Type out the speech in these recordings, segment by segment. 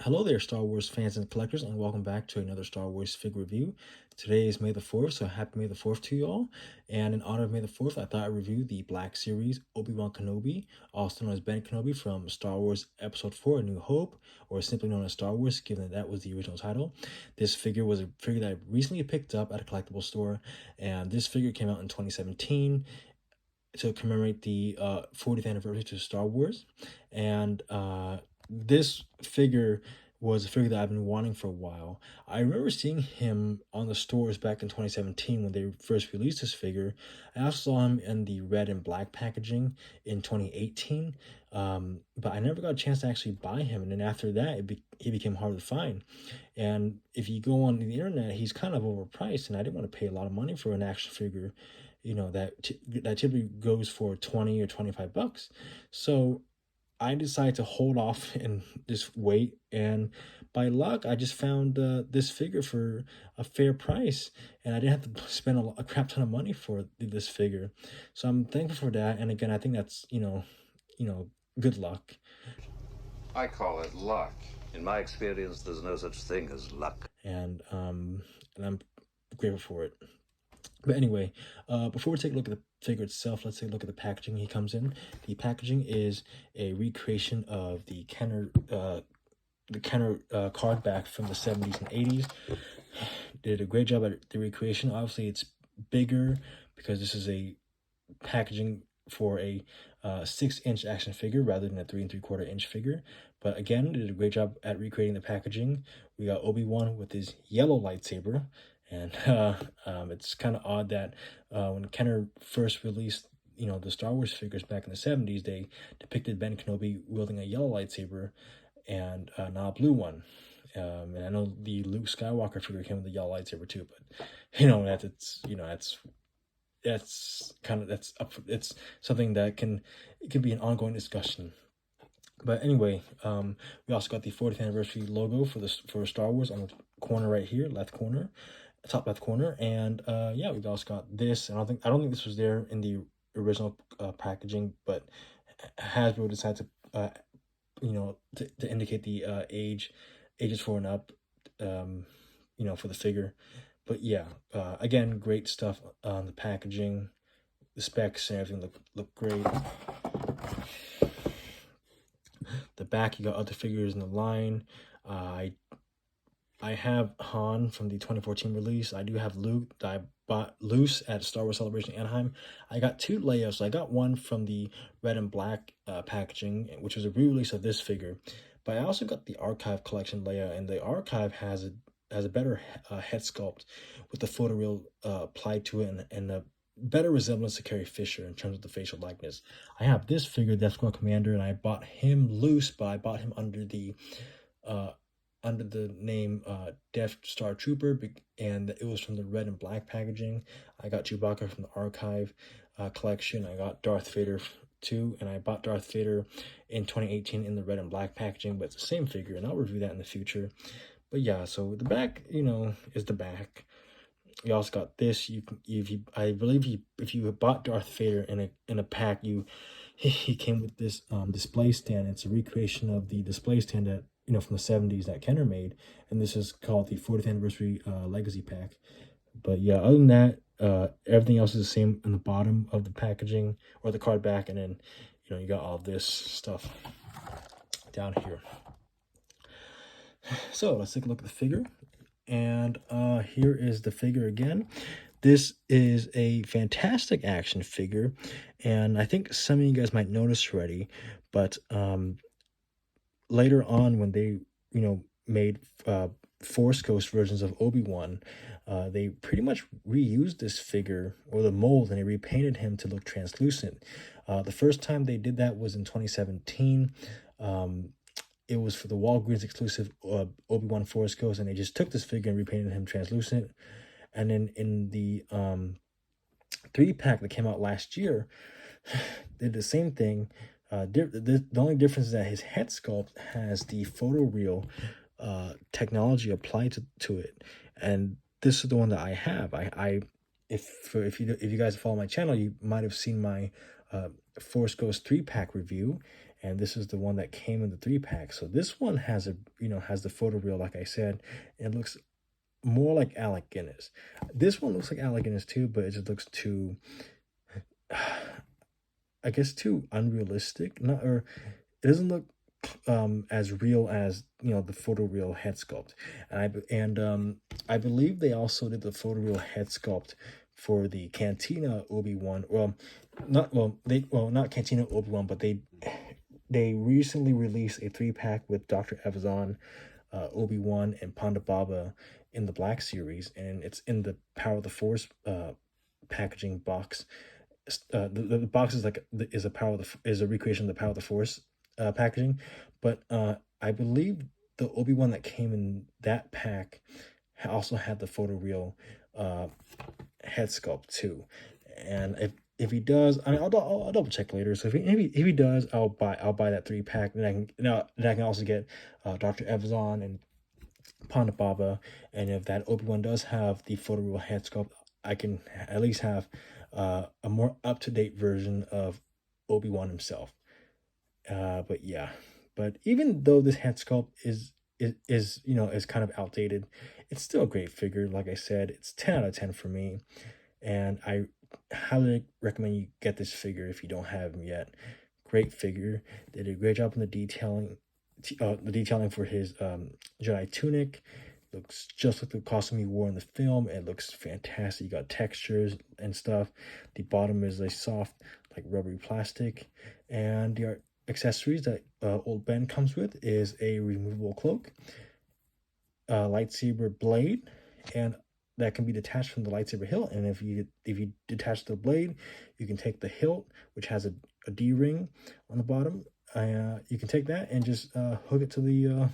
Hello there, Star Wars fans and collectors, and welcome back to another Star Wars figure review. Today is May the 4th, so happy May the 4th to you all. And in honor of May the 4th, I thought I'd review the Black Series Obi-Wan Kenobi, also known as Ben Kenobi from Star Wars Episode 4, A New Hope, or simply known as Star Wars, given that that was the original title. This figure was a figure that I recently picked up at a collectible store, and this figure came out in 2017 to commemorate the 40th anniversary to Star Wars. And this figure was a figure that I've been wanting for a while. I remember seeing him on the stores back in 2017 when they first released this figure. I also saw him in the red and black packaging in 2018, but I never got a chance to actually buy him. And then after that, he became hard to find. And if you go on the internet, he's kind of overpriced, and I didn't want to pay a lot of money for an action figure, that typically goes for 20 or 25 bucks. So I decided to hold off and just wait, and by luck, I just found this figure for a fair price, and I didn't have to spend a crap ton of money for this figure. So I'm thankful for that, and again, I think that's good luck. I call it luck. In my experience, there's no such thing as luck. And I'm grateful for it. But anyway, before we take a look at the figure itself, let's take a look at the packaging he comes in. The packaging is a recreation of the Kenner card back from the 70s and 80s. Did a great job at the recreation. Obviously, it's bigger because this is a packaging for a 6-inch action figure rather than a 3 3/4 inch figure. But again, did a great job at recreating the packaging. We got Obi-Wan with his yellow lightsaber, and it's kind of odd that when Kenner first released the Star Wars figures back in the 70s, they depicted Ben Kenobi wielding a yellow lightsaber and not a blue one. And I know the Luke Skywalker figure came with a yellow lightsaber too, but it's something that it can be an ongoing discussion. But anyway, we also got the 40th anniversary logo for Star Wars on the corner right here, left corner, top left corner, and yeah, we've also got this. And I don't think this was there in the original packaging, but Hasbro decided to to indicate the ages 4 and up, for the figure. But yeah, again, great stuff on the packaging. The specs and everything look great. The back, you got other figures in the line. I have Han from the 2014 release. I do have Luke that I bought loose at Star Wars Celebration Anaheim. I got 2 Leia, so I got one from the red and black packaging, which was a re-release of this figure. But I also got the Archive Collection Leia, and the Archive has a better head sculpt with the photoreal applied to it, and a better resemblance to Carrie Fisher in terms of the facial likeness. I have this figure, Death Squad Commander, and I bought him loose, but I bought him under the name Death Star Trooper, and it was from the red and black packaging. I got Chewbacca from the Archive collection. I got Darth Vader too, and I bought Darth Vader in 2018 in the red and black packaging, but it's the same figure, and I'll review that in the future. But yeah, so the back, is the back. You also got this. I believe if you bought Darth Vader in a pack, he came with this display stand. It's a recreation of the display stand that from the 70s that Kenner made, and this is called the 40th anniversary legacy pack. But yeah, other than that, everything else is the same in the bottom of the packaging or the card back, and then you got all this stuff down here. So let's take a look at the figure. And here is the figure again. This is a fantastic action figure, and I think some of you guys might notice already, but later on when they made Force Ghost versions of Obi-Wan, they pretty much reused this figure or the mold, and they repainted him to look translucent. The first time they did that was in 2017. It was for the Walgreens exclusive Obi-Wan Force Ghost, and they just took this figure and repainted him translucent. And then in the 3-pack that came out last year, they did the same thing. The only difference is that his head sculpt has the photoreal technology applied to it, and this is the one that I have. If you guys follow my channel, you might have seen my Force Ghost 3-pack review, and this is the one that came in the 3-pack. So this one has has the photo reel, like I said, and it looks more like Alec Guinness. This one looks like Alec Guinness too, but it just looks too, I guess, too unrealistic. Not or it doesn't look as real as the photoreal head sculpt, I believe they also did the photoreal head sculpt for the Cantina Obi-Wan. Not Cantina Obi-Wan, but they recently released a 3-pack with Dr. Evazan, Obi-Wan, and Ponda Baba in the Black series, and it's in the Power of the Force packaging box. The box is is a recreation of the Power of the Force packaging, but I believe the Obi-Wan that came in that pack also had the photoreal head sculpt too. And if he does, I mean, I'll double check later. So if he does, I'll buy that 3-pack, and I can also get Dr. Evazan and Ponda Baba. And if that Obi-Wan does have the photoreal head sculpt, I can at least have a more up-to-date version of Obi-Wan himself. But yeah, but even though this head sculpt is kind of outdated, it's still a great figure. Like I said, it's 10 out of 10 for me, and I highly recommend you get this figure if you don't have him yet. Great figure. They did a great job on the detailing for his Jedi tunic. Looks just like the costume he wore in the film. It looks fantastic. You got textures and stuff. The bottom is a soft, like rubbery plastic, and the accessories that Old Ben comes with is a removable cloak, a lightsaber blade, and that can be detached from the lightsaber hilt. And if you detach the blade, you can take the hilt, which has a D ring on the bottom. You can take that and just hook it to the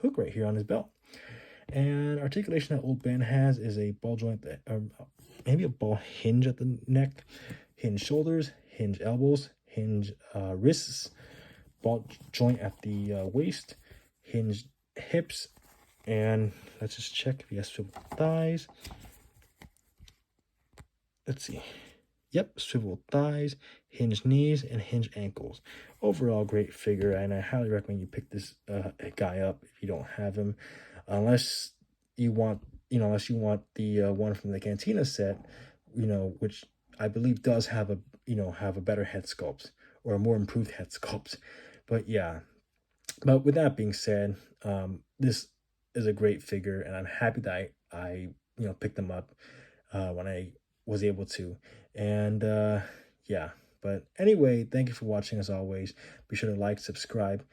hook right here on his belt. And articulation that Old Ben has is a ball joint that, maybe a ball hinge at the neck, hinge shoulders, hinge elbows, hinge wrists, ball joint at the waist, hinge hips, and let's just check if he has swivel thighs. Let's see. Yep, swivel thighs, hinge knees, and hinge ankles. Overall, great figure, and I highly recommend you pick this guy up if you don't have him, unless you want the one from the Cantina set, which I believe does have a better head sculpt or a more improved head sculpt. But yeah, but with that being said, this is a great figure, and I'm happy that I picked them up when I was able to. And yeah, but anyway, thank you for watching. As always, be sure to like, subscribe,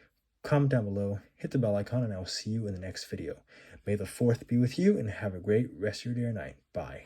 comment down below, hit the bell icon, and I will see you in the next video. May the 4th be with you, and have a great rest of your day or night. Bye.